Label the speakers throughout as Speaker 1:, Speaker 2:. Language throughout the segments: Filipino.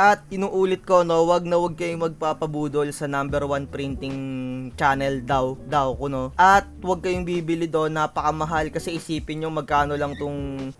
Speaker 1: At inuulit ko, no, wag na wag kayong magpapabudol sa number 1 printing channel daw ko, no. At wag kayong bibili doon, napakamahal kasi isipin nyo magkano lang tong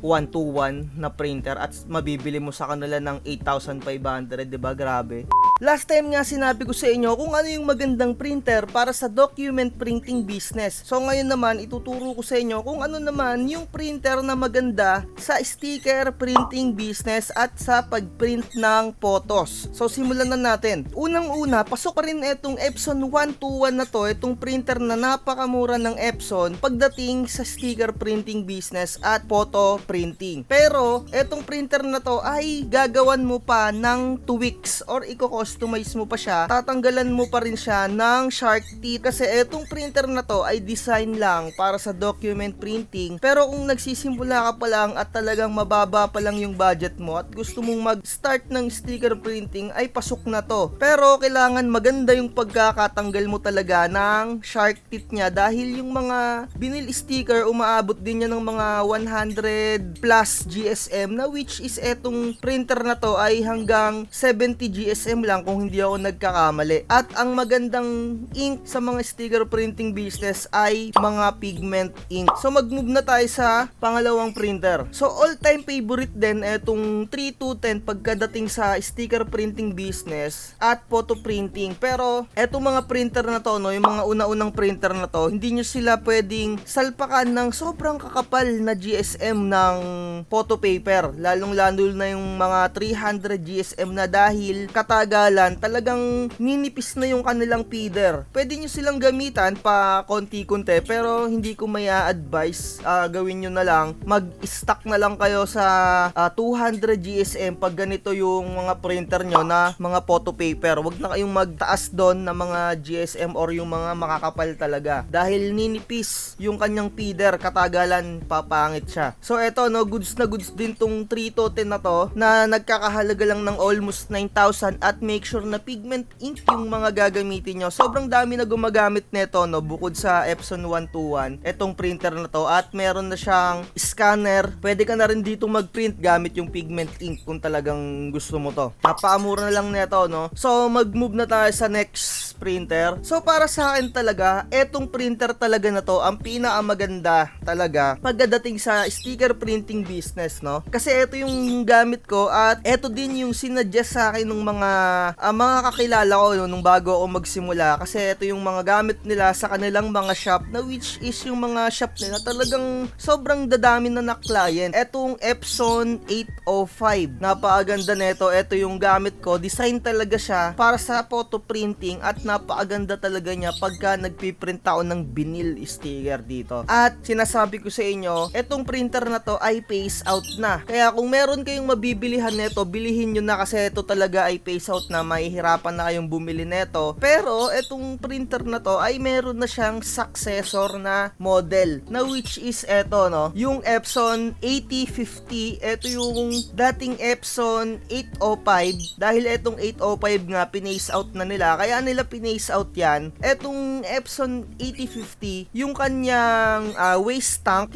Speaker 1: 1-to-1 na printer at mabibili mo sa kanila ng 8,500, 'di ba? Grabe. Last time nga sinabi ko sa inyo kung ano yung magandang printer para sa document printing business. So ngayon naman ituturo ko sa inyo kung ano naman yung printer na maganda sa sticker printing business at sa pagprint ng photos. So simulan na natin. Unang-una, pasok pa rin itong Epson 121 na to, itong printer na napakamura ng Epson pagdating sa sticker printing business at photo printing. Pero itong printer na to ay gagawan mo pa ng tweaks or customize mo pa siya, tatanggalan mo pa rin siya ng shark teeth kasi etong printer na to ay design lang para sa document printing. Pero kung nagsisimula ka pa lang at talagang mababa pa lang yung budget mo at gusto mong mag-start ng sticker printing ay pasok na to. Pero kailangan maganda yung pagkakatanggal mo talaga ng shark teeth niya dahil yung mga vinyl sticker umaabot din yan ng mga 100 plus GSM na which is etong printer na to ay hanggang 70 GSM lang kung hindi ako nagkakamali. At ang magandang ink sa mga sticker printing business ay mga pigment ink. So mag-move na tayo sa pangalawang printer. So all-time favorite din etong 3210 pagkadating sa sticker printing business at photo printing. Pero etong mga printer na to, no, yung mga una-unang printer na to, hindi nyo sila pwedeng salpakan ng sobrang kakapal na GSM ng photo paper. Lalong-lalo na yung mga 300 GSM na dahil katagal talagang ninipis na yung kanilang feeder. Pwede nyo silang gamitan pa konti-kunti pero hindi ko may advice gawin nyo na lang, mag-stock na lang kayo sa 200 GSM pag ganito yung mga printer nyo na mga photo paper. Wag na kayong magtaas doon na mga GSM or yung mga makakapal talaga dahil ninipis yung kanyang feeder, katagalan papangit siya. So eto, no, goods na goods din tong 3210 na to na nagkakahalaga lang ng almost 9,000 at make sure na pigment ink yung mga gagamitin nyo. Sobrang dami na gumagamit nito, no, bukod sa Epson 121 etong printer na to at meron na siyang scanner. Pwede ka na rin dito mag-print gamit yung pigment ink kung talagang gusto mo to. Napakamura na lang nito, no. So mag-move na tayo sa next printer. So para sa akin talaga, etong printer talaga na to ang pinakamaganda talaga pagdating sa sticker printing business, no. Kasi ito yung gamit ko at ito din yung sinadjust sa akin ng mga kakilala ko, no, nung bago ako magsimula kasi ito yung mga gamit nila sa kanilang mga shop na which is yung mga shop nila talagang sobrang dadami na client. Etong Epson 805, napakaganda nito. Ito yung gamit ko, design talaga siya para sa photo printing at napakaganda talaga niya pagka nagpiprint ako ng vinyl sticker dito. At sinasabi ko sa inyo, etong printer na to ay phase out na. Kaya kung meron kayong mabibilihan nito, bilihin nyo na kasi ito talaga ay phase out na, mahihirapan na kayong bumili nito. Pero etong printer na to ay meron na siyang successor na model na which is eto, no, yung Epson 8050. Eto yung dating Epson 805 dahil etong 805 nga pinace out na nila, kaya nila pinace out yan. Etong Epson 8050 yung kanyang waste tank,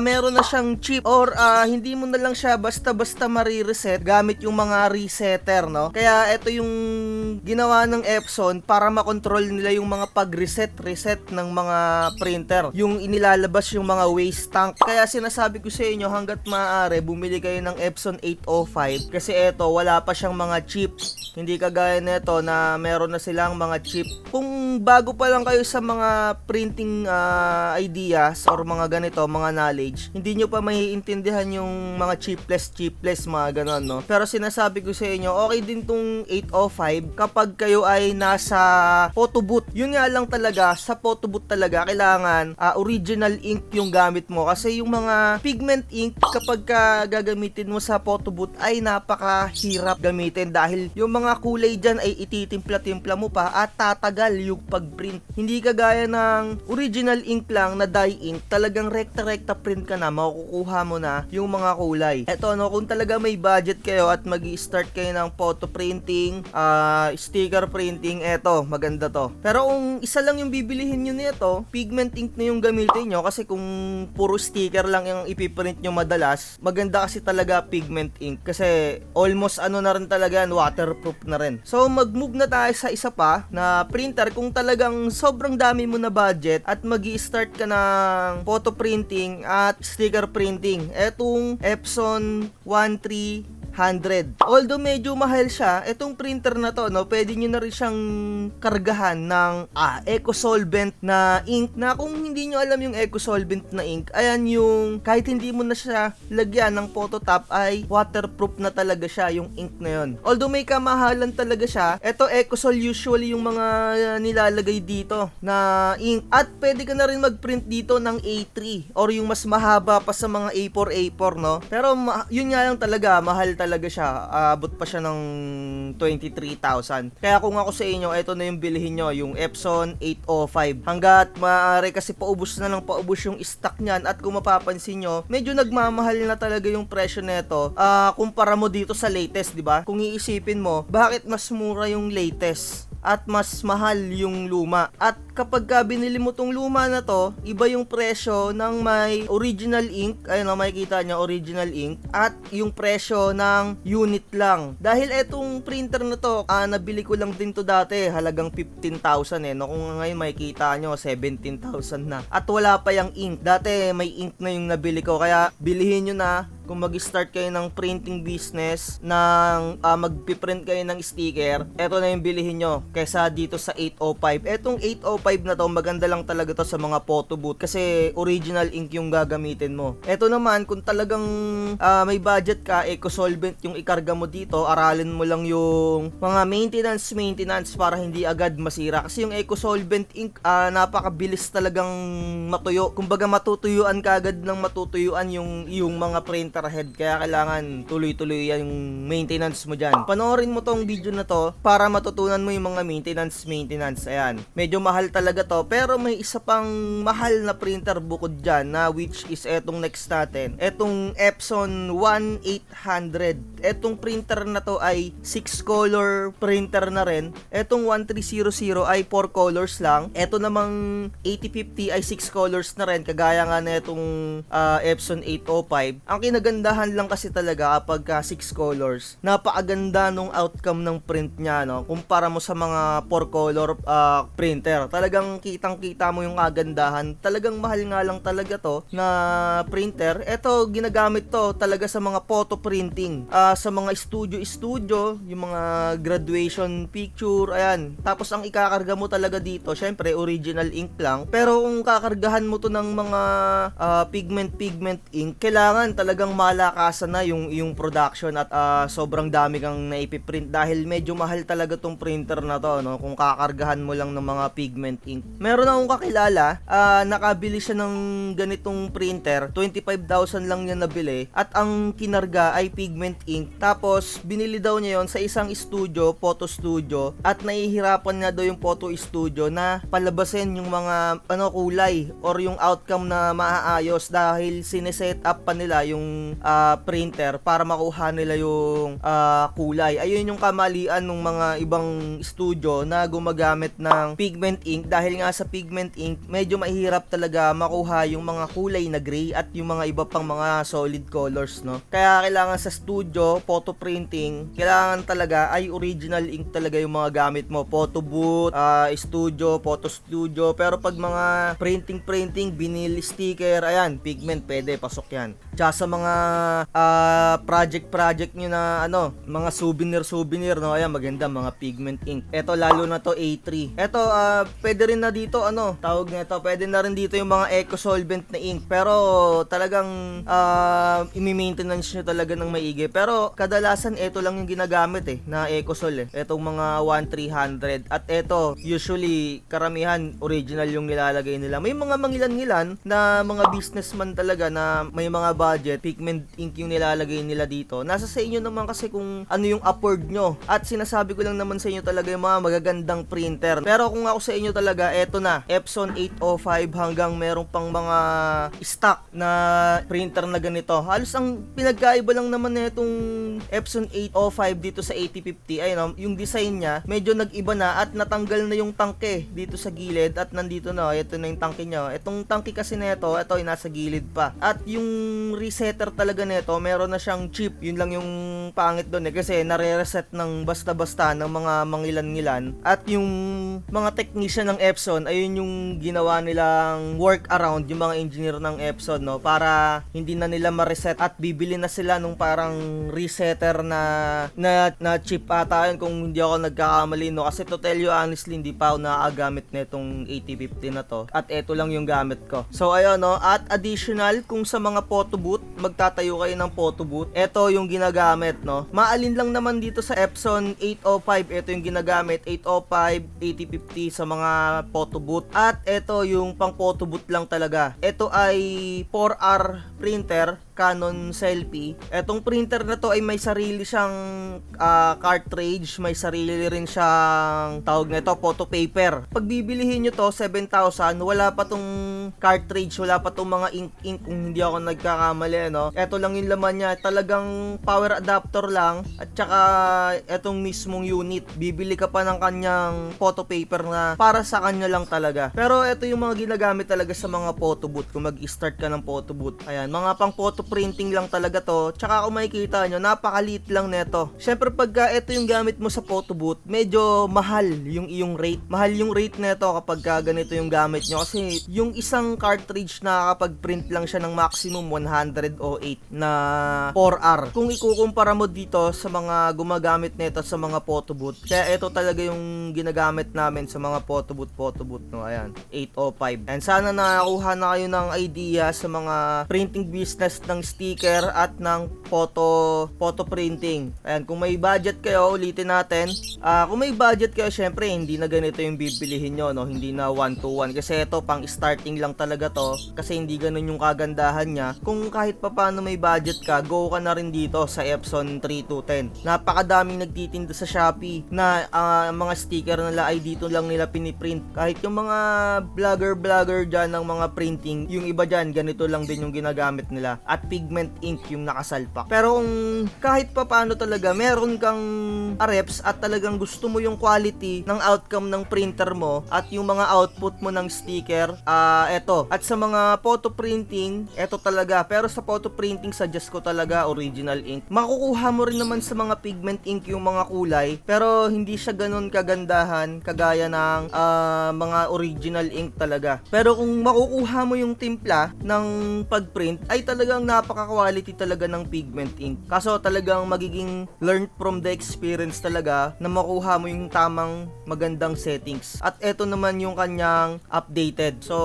Speaker 1: meron na siyang chip or hindi mo na lang siya basta-basta marireset gamit yung mga resetter, no. Kaya ito yung ginawa ng Epson para makontrol nila yung mga pag-reset ng mga printer, yung inilalabas yung mga waste tank. Kaya sinasabi ko sa inyo, hanggat maaari bumili kayo ng Epson 805 kasi ito wala pa siyang mga chip. Hindi kagaya nito na meron na silang mga chip. Kung bago pa lang kayo sa mga printing ideas or mga ganito, mga knowledge, hindi nyo pa maiintindihan yung mga chipless mga ganon, no. Pero sinasabi ko sa inyo, okay din tong 805 kapag kayo ay nasa photo booth. Yun nga lang talaga, sa photo booth talaga kailangan original ink yung gamit mo kasi yung mga pigment ink kapag gagamitin mo sa photo booth ay napakahirap gamitin dahil yung mga kulay dyan ay ititimpla-timpla mo pa at tatagal yung pagprint. Hindi kagaya ng original ink lang na dye ink, talagang rekta-rekta print ka na, makukuha mo na yung mga kulay. Eto no, kung talaga may budget kayo at magi-start kayo ng photo printing, sticker printing, eto, maganda to. Pero kung isa lang yung bibilihin nyo nito, pigment ink na yung gamitin nyo, kasi kung puro sticker lang yung ipiprint nyo madalas, maganda kasi talaga pigment ink, kasi almost ano na rin talaga yan, waterproof na rin. So mag-move na tayo sa isa pa na printer kung talagang sobrang dami mo na budget at magi-start ka ng photo printing at sticker printing. Etong Epson 1300. Although medyo mahal siya, etong printer na to, no, pwede nyo na rin siyang kargahan ng eco-solvent na ink, na kung hindi nyo alam yung eco-solvent na ink, ayan yung kahit hindi mo na siya lagyan ng phototop ay waterproof na talaga siya yung ink na yun. Although may kamahalan talaga siya, eto Ecosol usually yung mga nilalagay dito na ink, at pwede ka na rin mag-print dito ng A3 or yung mas mahaba pa sa mga A4 no. Pero yun nga lang talaga, mahal talaga siya. Abot pa siya ng 23,000. Kaya kung ako sa inyo, ito na yung bilhin nyo, yung Epson 805. Hanggat maaari, kasi paubos na lang paubos yung stock niyan, at kung mapapansin nyo, medyo nagmamahal na talaga yung presyo nito. Kumpara mo dito sa latest, di ba? Kung iisipin mo, bakit mas mura yung latest at mas mahal yung luma? At kapag binili mo tong luma na to, iba yung presyo ng may original ink, ayun o, makikita nyo, original ink, at yung presyo ng unit lang. Dahil etong printer na to, nabili ko lang din to dati, halagang 15,000 no, kung ngayon makikita nyo, 17,000 na. At wala pa yung ink. Dati may ink na yung nabili ko, kaya bilihin nyo na kung mag-start kayo ng printing business, ng magpiprint kayo ng sticker, eto na yung bilihin nyo kaysa dito sa 805. Etong 805 na to, maganda lang talaga to sa mga photo booth kasi original ink yung gagamitin mo. Eto naman, kung talagang may budget ka, eco-solvent yung ikarga mo dito, aralin mo lang yung mga maintenance para hindi agad masira. Kasi yung eco-solvent ink, napakabilis talagang matuyo. Kumbaga matutuyuan ka agad ng matutuyuan yung mga printer head, kaya kailangan tuloy-tuloy yan yung maintenance mo dyan. Panoorin mo tong video na to para matutunan mo yung mga maintenance. Ayan, medyo mahal talaga to, pero may isa pang mahal na printer bukod dyan, na which is etong next natin, etong Epson 1800. Etong printer na to ay 6 color printer na rin. Etong 1300 ay 4 colors lang. Eto namang 8050 ay 6 colors na rin, kagaya nga na etong Epson 805. Ang kinagandahan lang kasi talaga kapag 6 colors, napakaganda nung outcome ng print niya, no, kumpara mo sa mga 4 color printer. Talagang kitang-kita mo yung kagandahan. Talagang mahal nga lang talaga to na printer. Ito, ginagamit to talaga sa mga photo printing, sa mga studio, yung mga graduation picture, ayan. Tapos ang ikakarga mo talaga dito, syempre original ink lang. Pero kung kakargahan mo to ng mga pigment ink, kailangan talagang malakasan na yung production at sobrang dami kang naipiprint, dahil medyo mahal talaga tong printer na to, no, kung kakargahan mo lang ng mga pigment ink. Meron akong kakilala, nakabili siya ng ganitong printer, 25,000 lang niya nabili, at ang kinarga ay pigment ink. Tapos binili daw niya yon sa isang studio, photo studio, at nahihirapan nga daw yung photo studio na palabasin yung mga kulay or yung outcome na maaayos, dahil sineset up pa nila yung printer para makuha nila yung kulay. Ayun yung kamalian ng mga ibang studio na gumagamit ng pigment ink, dahil nga sa pigment ink medyo mahirap talaga makuha yung mga kulay na gray at yung mga iba pang mga solid colors, no. Kaya kailangan sa studio, photo printing, kailangan talaga ay original ink talaga yung mga gamit mo. Photo booth, studio, photo studio. Pero pag mga printing, vinyl sticker, ayan, pigment, pwede, pasok yan. Tsaka sa mga project nyo na mga souvenir, no, ayan, maganda, mga pigment ink. Eto, lalo na to A3. Eto, pwede rin na dito, tawag nito, pwede na rin dito yung mga eco-solvent na ink. Pero talagang i-maintenance nyo talaga ng maigi. Pero kadalasan eto lang yung ginagamit na eco-sol etong mga 1300. At eto, usually karamihan original yung nilalagay nila. May mga mangilan-ngilan na mga businessman talaga na may mga budget, pigment ink yung nilalagay nila dito. Nasa sa inyo naman kasi kung ano yung afford nyo. At sinasabi ko lang naman sa inyo talaga yung mga magagandang printer. Pero kung ako sa inyo talaga, eto na, Epson 805 hanggang merong pang mga stock na printer na ganito. Halos ang pinagkaiba lang naman na itong Epson 805 dito sa 8050 ay no, yung design niya medyo nag-iba na at natanggal na yung tangke dito sa gilid at nandito na, ito na yung tangke niya. Itong tangke kasi nito, ito ay nasa gilid pa. At yung resetter talaga nito, meron na siyang chip. Yun lang yung pangit doon kasi nare-reset ng basta-basta ng mga mangilan-ngilan. At yung mga technician ng Epson, ayun yung ginawa nilang work around yung mga engineer ng Epson, no, para hindi na nila ma-reset at bibili na sila nung parang resetter na chip ata yun kung hindi ako nagkakamali, no, kasi to tell you honestly hindi pa ako nakagamit nitong 8050 na to at eto lang yung gamit ko. So ayun, no, at additional kung sa mga photo booth, magtatayo kayo ng photo booth, eto yung ginagamit, no. Maalin lang naman dito sa Epson 805, eto yung ginagamit, 805, 8050 sa mga photo booth. At eto yung pang photo booth lang talaga. Ito ay 4R printer, Canon Selfie. Etong printer na to ay may sarili siyang cartridge, may sarili rin siyang tawag nito photo paper. Pag bibilihin nyo to 7,000, wala pa tong cartridge, wala pa tong mga ink kung hindi ako nagkakamali, no. Eto lang yung laman niya, talagang power adapter lang at saka etong mismong unit. Bibili ka pa ng kanyang photo paper na para sa kanya lang talaga. Pero eto yung mga ginagamit talaga sa mga photo booth kung mag-start ka ng photo booth. Ayan, mga pang photo printing lang talaga to. Tsaka kung makikita nyo, napakaliit lang neto. Syempre pagka ito yung gamit mo sa photo booth, medyo mahal yung iyong rate. Mahal yung rate neto kapag ganito yung gamit nyo kasi yung isang cartridge na kapag print lang siya ng maximum 108 na 4R. Kung ikukumpara mo dito sa mga gumagamit neto sa mga photo booth, kaya ito talaga yung ginagamit namin sa mga photo booth, no. Ayan, 805. And sana nakakuha na kayo ng idea sa mga printing business ng sticker at ng photo printing. Ayan, kung may budget kayo, ulitin natin. Kung may budget kayo, syempre hindi na ganito yung bibilihin nyo, no. Hindi na 1-to-1 kasi ito pang starting lang talaga to kasi hindi ganun yung kagandahan niya. Kung kahit papaano may budget ka, go ka na rin dito sa Epson 3210. Napakadaming nagtitinda sa Shopee na mga sticker nila ay dito lang nila piniprint. Kahit yung mga vlogger dyan ng mga printing, yung iba dyan, ganito lang din yung ginagamit nila. At pigment ink yung nakasalpak. Pero kung kahit papaano talaga, meron kang reps at talagang gusto mo yung quality ng outcome ng printer mo at yung mga output mo ng sticker, eto. At sa mga photo printing, eto talaga. Pero sa photo printing, suggest ko talaga original ink. Makukuha mo rin naman sa mga pigment ink yung mga kulay, pero hindi siya ganun kagandahan kagaya ng mga original ink talaga. Pero kung makukuha mo yung timpla ng pagprint, ay talagang napaka-quality talaga ng pigment ink. Kaso talagang magiging learn from the experience talaga na makuha mo yung tamang magandang settings. At eto naman yung kanyang updated. So,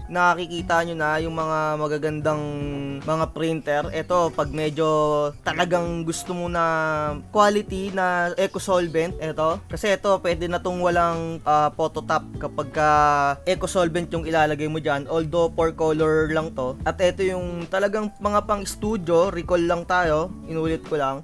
Speaker 1: nakikita nyo na yung mga magagandang mga printer. Eto, pag medyo talagang gusto mo na quality na eco-solvent, eto. Kasi eto, pwede na tong walang phototop kapag eco-solvent yung ilalagay mo dyan. Although, 4 color lang to. At eto yung talagang mga pang studio, recall lang tayo, inulit ko lang,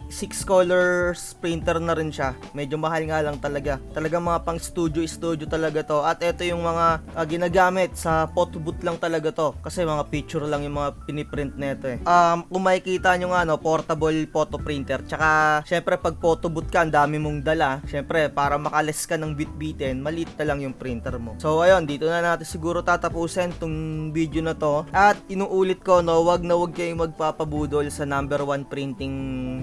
Speaker 1: 6 colors printer na rin siya. Medyo mahal nga lang talaga. Talagang mga pang studio talaga to. At eto yung mga ginagamit sa photo booth lang talaga to. Kasi mga picture lang yung mga piniprint nito eh. Kung makikita nyo nga, no, portable photo printer. Tsaka, syempre pag photo booth ka, ang dami mong dala. Syempre, para makales ka ng bit-bitin, maliit na lang yung printer mo. So, ayun, dito na natin siguro tatapusin tong video na to. At inuulit ko, no, wag kayong magpapabudol sa number 1 printing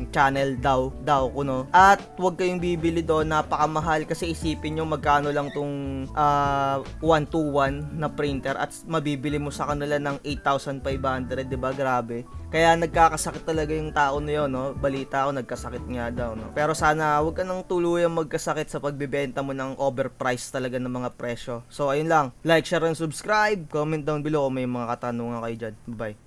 Speaker 1: channel daw ko, no. At wag kayong bibili doon, napakamahal kasi isipin nyo magkano lang tong 1-to-1 na printer at mabibili mo sa kanila ng 8,500, 'di ba? Grabe. Kaya nagkakasakit talaga yung tao na yun, no. Balita ako nagkasakit nga daw, no. Pero sana wag ka nang tuluyang magkasakit sa pagbebenta mo ng overpriced talaga ng mga presyo. So ayun lang. Like, share, and subscribe. Comment down below kung may mga katanungan kayo dyan. Bye.